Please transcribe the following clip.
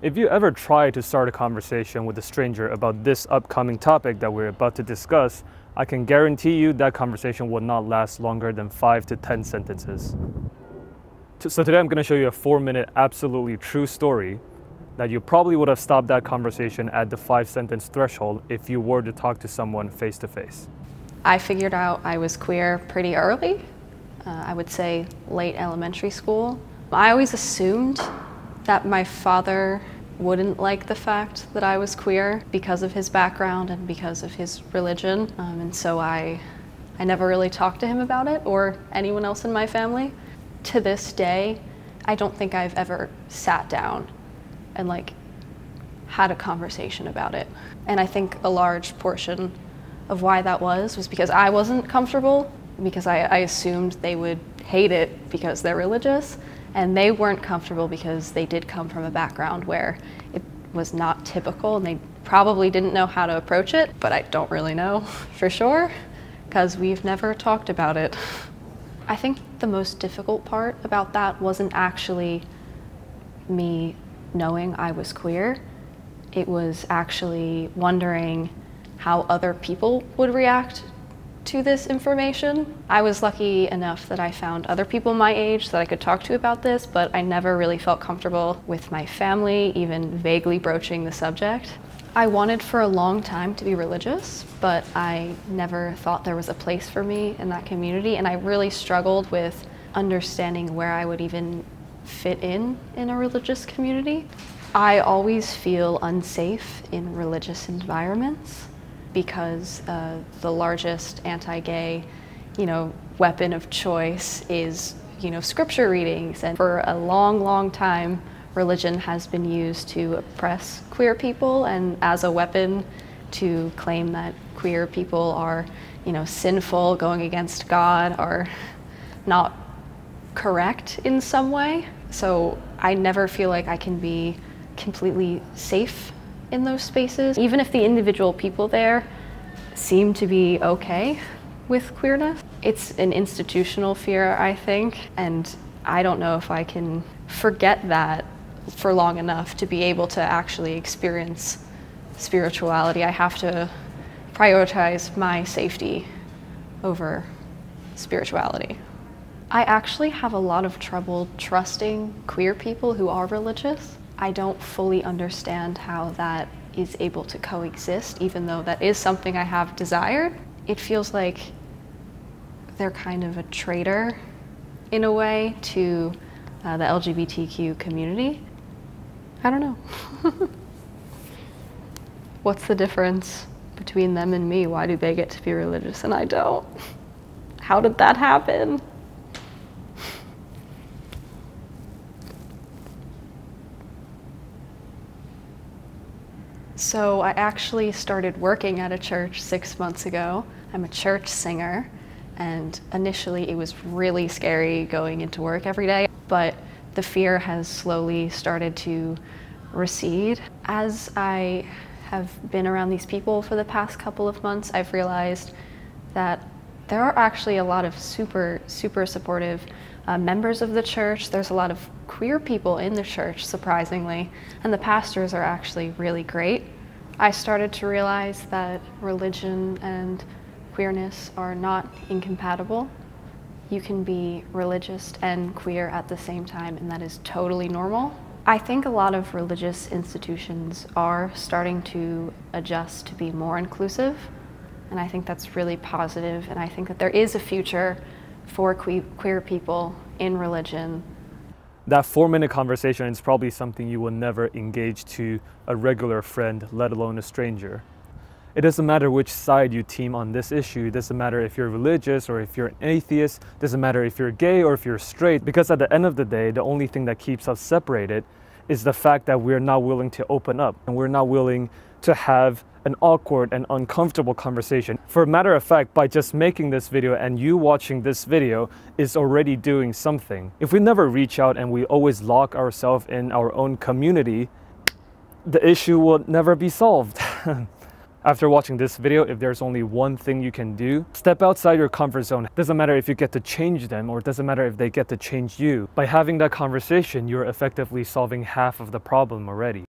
If you ever try to start a conversation with a stranger about this upcoming topic that we're about to discuss, I can guarantee you that conversation will not last longer than 5 to 10 sentences. So today I'm going to show you a 4-minute absolutely true story that you probably would have stopped that conversation at the 5-sentence threshold if you were to talk to someone face to face. I figured out I was queer pretty early. I would say late elementary school. I always assumed that my father wouldn't like the fact that I was queer because of his background and because of his religion. And so I never really talked to him about it or anyone else in my family. To this day, I don't think I've ever sat down and had a conversation about it. And I think a large portion of why that was because I wasn't comfortable, because I assumed they would hate it because they're religious. And they weren't comfortable because they did come from a background where it was not typical and they probably didn't know how to approach it, but I don't really know for sure because we've never talked about it. I think the most difficult part about that wasn't actually me knowing I was queer. It was actually wondering how other people would react to this information. I was lucky enough that I found other people my age that I could talk to about this, but I never really felt comfortable with my family even vaguely broaching the subject. I wanted for a long time to be religious, but I never thought there was a place for me in that community, and I really struggled with understanding where I would even fit in a religious community. I always feel unsafe in religious environments, because the largest anti-gay, weapon of choice is, scripture readings. And for a long, long time, religion has been used to oppress queer people and as a weapon to claim that queer people are, sinful, going against God, are not correct in some way. So I never feel like I can be completely safe in those spaces. Even if the individual people there seem to be okay with queerness, it's an institutional fear, I think, and I don't know if I can forget that for long enough to be able to actually experience spirituality. I have to prioritize my safety over spirituality. I actually have a lot of trouble trusting queer people who are religious. I don't fully understand how that is able to coexist, even though that is something I have desired. It feels like they're kind of a traitor, in a way, to the LGBTQ community. I don't know. What's the difference between them and me? Why do they get to be religious and I don't? How did that happen? So I actually started working at a church 6 months ago. I'm a church singer, and initially it was really scary going into work every day, but the fear has slowly started to recede. As I have been around these people for the past couple of months, I've realized that there are actually a lot of super supportive members of the church. There's a lot of queer people in the church, surprisingly, and the pastors are actually really great. I started to realize that religion and queerness are not incompatible. You can be religious and queer at the same time, and that is totally normal. I think a lot of religious institutions are starting to adjust to be more inclusive, and I think that's really positive, and I think that there is a future for queer people in religion. That 4-minute conversation is probably something you will never engage to a regular friend, let alone a stranger. It doesn't matter which side you team on this issue. It doesn't matter if you're religious or if you're an atheist. It doesn't matter if you're gay or if you're straight, because at the end of the day, the only thing that keeps us separated is the fact that we're not willing to open up and we're not willing to have an awkward and uncomfortable conversation. For a matter of fact, by just making this video and you watching this video is already doing something. If we never reach out and we always lock ourselves in our own community, the issue will never be solved. After watching this video, if there's only one thing you can do, step outside your comfort zone. Doesn't matter if you get to change them or it doesn't matter if they get to change you. By having that conversation, you're effectively solving half of the problem already.